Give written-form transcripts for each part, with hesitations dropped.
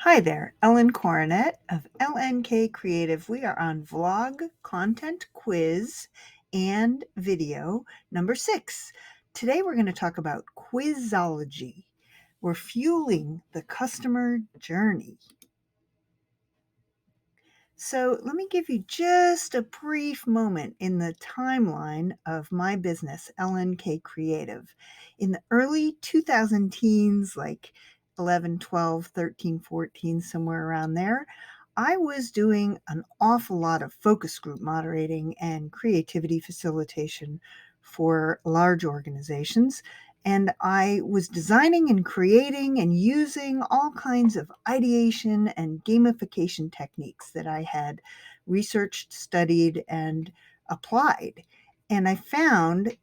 Hi there, Ellen Coronet of LNK Creative. We are on vlog, content, quiz, and video number 6. Today we're going to talk about quizology. We're fueling the customer journey. So let me give you just a brief moment in the timeline of my business, LNK Creative. In the early 2000 teens, like 11, 12, 13, 14, somewhere around there, I was doing an awful lot of focus group moderating and creativity facilitation for large organizations. And I was designing and creating and using all kinds of ideation and gamification techniques that I had researched, studied, and applied. And I found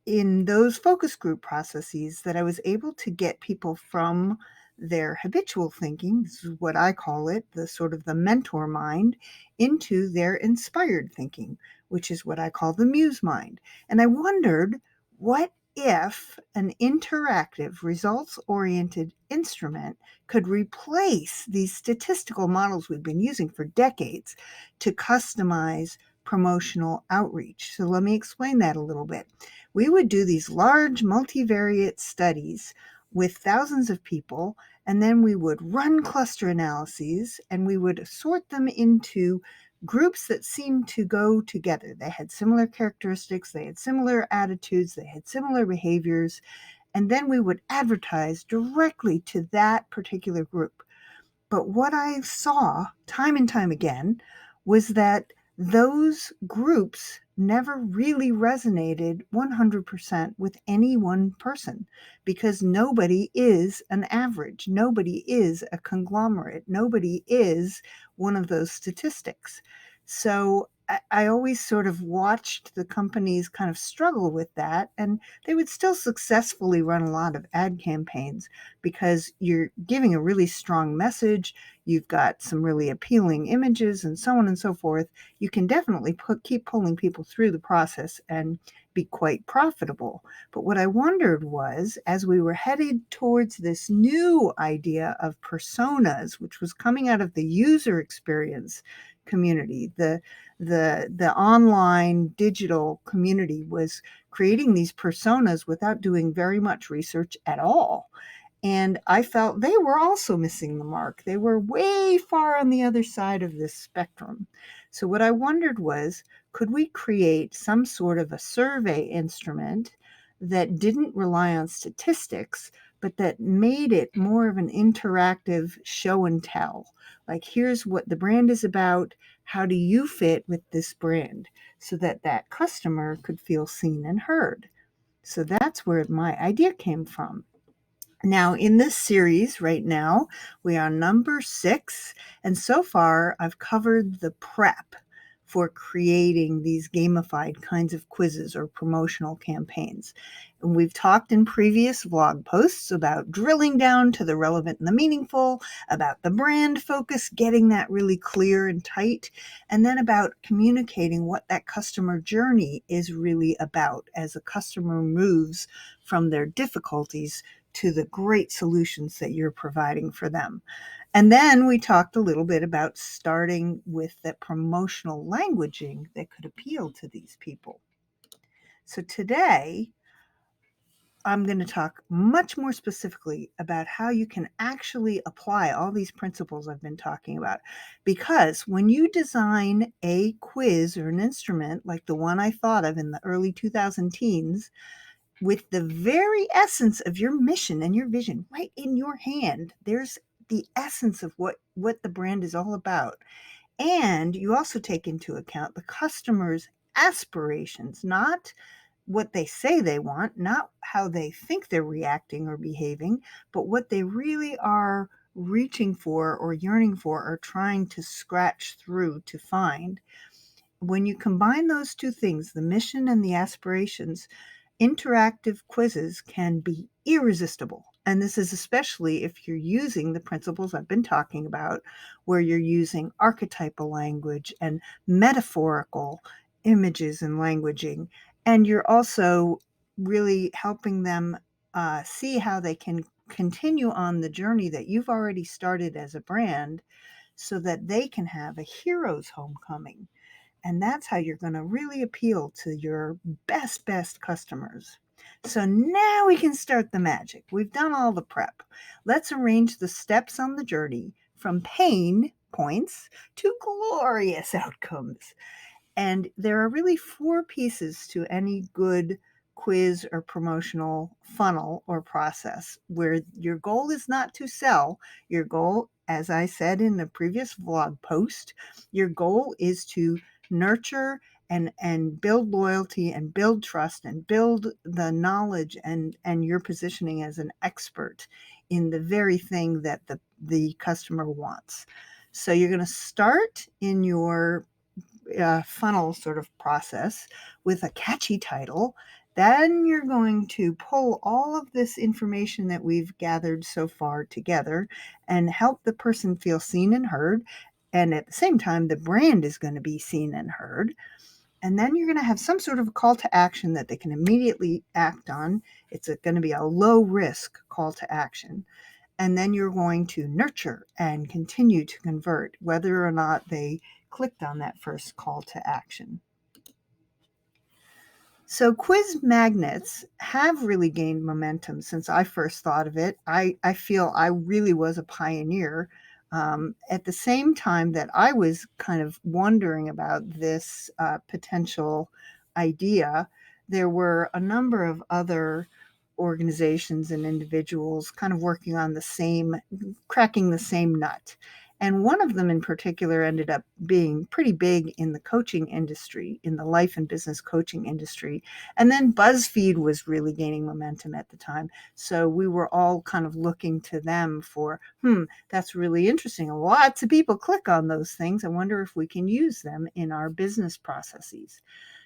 in those focus group processes that I was able to get people from their habitual thinking, this is what I call it, the sort of the mentor mind, into their inspired thinking, which is what I call the muse mind. And I wondered, what if an interactive, results oriented instrument could replace these statistical models we've been using for decades to customize promotional outreach? So let me explain that a little bit. We would do these large multivariate studies with thousands of people, and then we would run cluster analyses and we would sort them into groups that seemed to go together. They had similar characteristics, they had similar attitudes, they had similar behaviors, and then we would advertise directly to that particular group. But what I saw time and time again was that those groups never really resonated 100% with any one person because nobody is an average. Nobody is a conglomerate. Nobody is one of those statistics. So I always sort of watched the companies kind of struggle with that, and they would still successfully run a lot of ad campaigns because you're giving a really strong message, you've got some really appealing images, and so on and so forth. You can definitely keep pulling people through the process and be quite profitable. But what I wondered was, as we were headed towards this new idea of personas, which was coming out of the user experience community, the online digital community was creating these personas without doing very much research at all. And I felt they were also missing the mark. They were way far on the other side of this spectrum. So, what I wondered was, could we create some sort of a survey instrument that didn't rely on statistics, but that made it more of an interactive show and tell? Like, here's what the brand is about. How do you fit with this brand? So that that customer could feel seen and heard. So that's where my idea came from. Now, in this series right now, we are on number 6, and so far I've covered the prep for creating these gamified kinds of quizzes or promotional campaigns. And we've talked in previous vlog posts about drilling down to the relevant and the meaningful, about the brand focus, getting that really clear and tight, and then about communicating what that customer journey is really about as a customer moves from their difficulties to the great solutions that you're providing for them. And then we talked a little bit about starting with the promotional languaging that could appeal to these people. So today, I'm going to talk much more specifically about how you can actually apply all these principles I've been talking about. Because when you design a quiz or an instrument like the one I thought of in the early 2000 teens, with the very essence of your mission and your vision right in your hand. There's the essence of what the brand is all about. And you also take into account the customer's aspirations, not what they say they want, not how they think they're reacting or behaving, but what they really are reaching for or yearning for or trying to scratch through to find. When you combine those two things, the mission and the aspirations, interactive quizzes can be irresistible. And this is especially if you're using the principles I've been talking about, where you're using archetypal language and metaphorical images and languaging. And you're also really helping them see how they can continue on the journey that you've already started as a brand so that they can have a hero's homecoming. And that's how you're going to really appeal to your best customers. So now we can start the magic. We've done all the prep. Let's arrange the steps on the journey from pain points to glorious outcomes. And there are really 4 pieces to any good quiz or promotional funnel or process where your goal is not to sell. Your goal, as I said in the previous vlog post, your goal is to nurture and build loyalty and build trust and build the knowledge and your positioning as an expert in the very thing that the customer wants. So you're going to start in your funnel sort of process with a catchy title. Then you're going to pull all of this information that we've gathered so far together and help the person feel seen and heard. And at the same time, the brand is going to be seen and heard. And then you're going to have some sort of a call to action that they can immediately act on. It's going to be a low risk call to action. And then you're going to nurture and continue to convert, whether or not they clicked on that first call to action. So quiz magnets have really gained momentum since I first thought of it. I feel I really was a pioneer. At the same time that I was kind of wondering about this potential idea, there were a number of other organizations and individuals kind of working on cracking the same nut. And one of them in particular ended up being pretty big in the coaching industry, in the life and business coaching industry. And then BuzzFeed was really gaining momentum at the time. So we were all kind of looking to them for, that's really interesting. Lots of people click on those things. I wonder if we can use them in our business processes.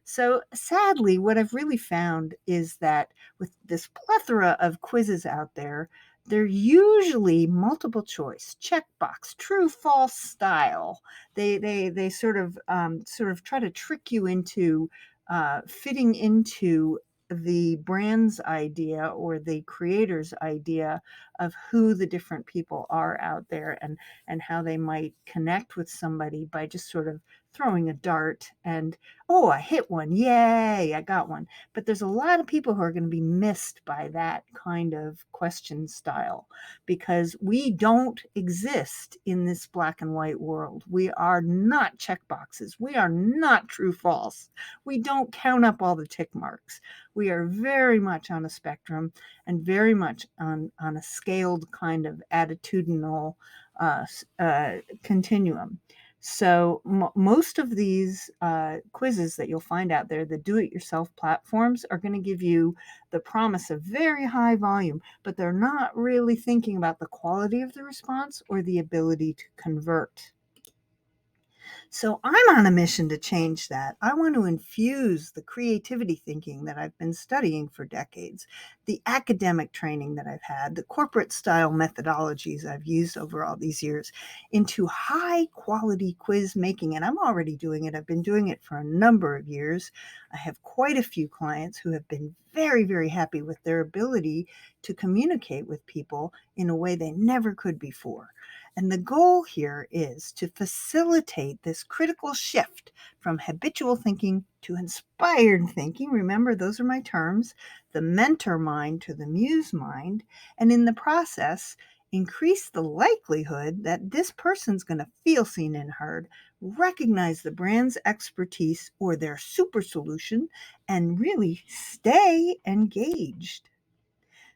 So sadly, what I've really found is that with this plethora of quizzes out there, they're usually multiple choice, checkbox, true, false style. They sort of try to trick you into fitting into the brand's idea or the creator's idea of who the different people are out there and how they might connect with somebody by just sort of throwing a dart and, oh, I hit one. Yay, I got one. But there's a lot of people who are going to be missed by that kind of question style because we don't exist in this black and white world. We are not checkboxes. We are not true false. We don't count up all the tick marks. We are very much on a spectrum and very much on a scaled kind of attitudinal continuum. So most of these quizzes that you'll find out there, the do-it-yourself platforms, are going to give you the promise of very high volume, but they're not really thinking about the quality of the response or the ability to convert. So I'm on a mission to change that. I want to infuse the creativity thinking that I've been studying for decades, the academic training that I've had, the corporate style methodologies I've used over all these years into high quality quiz making. And I'm already doing it. I've been doing it for a number of years. I have quite a few clients who have been very happy with their ability to communicate with people in a way they never could before. And the goal here is to facilitate this critical shift from habitual thinking to inspired thinking. Remember, those are my terms, the mentor mind to the muse mind. And in the process, increase the likelihood that this person's going to feel seen and heard, recognize the brand's expertise or their super solution, and really stay engaged.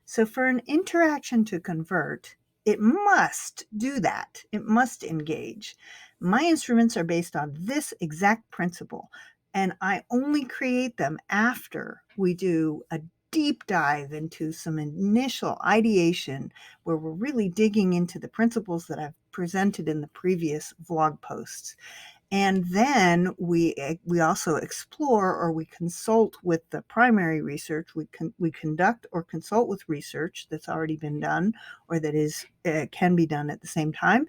So for an interaction to convert, it must do that. It must engage. My instruments are based on this exact principle, and I only create them after we do a deep dive into some initial ideation where we're really digging into the principles that I've presented in the previous vlog posts. And then we also explore or we consult with the primary research. We conduct or consult with research that's already been done or that is can be done at the same time.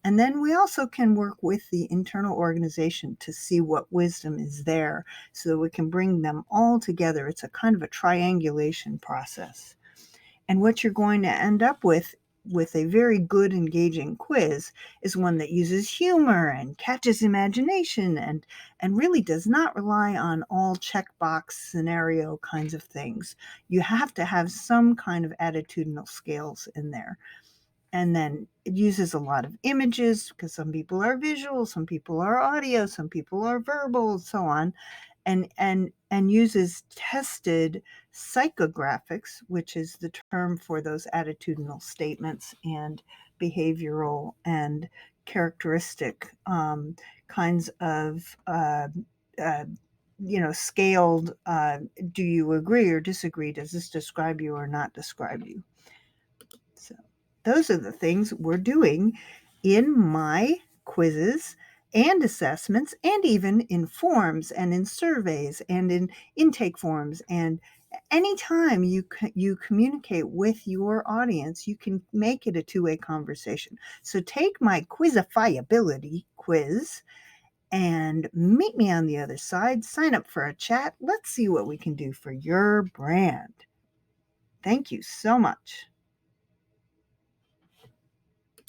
And then we also can work with the internal organization to see what wisdom is there so that we can bring them all together. It's a kind of a triangulation process. And what you're going to end up with a very good engaging quiz is one that uses humor and catches imagination and really does not rely on all checkbox scenario kinds of things. You have to have some kind of attitudinal scales in there. And then it uses a lot of images because some people are visual, some people are audio, some people are verbal, so on, and uses tested psychographics, which is the term for those attitudinal statements and behavioral and characteristic kinds of uh, scaled. Do you agree or disagree? Does this describe you or not describe you? So those are the things we're doing in my quizzes and assessments, and even in forms and in surveys and in intake forms. And anytime you communicate with your audience, you can make it a two-way conversation. So take my quizzifiability quiz and meet me on the other side. Sign up for a chat. Let's see what we can do for your brand. Thank you so much.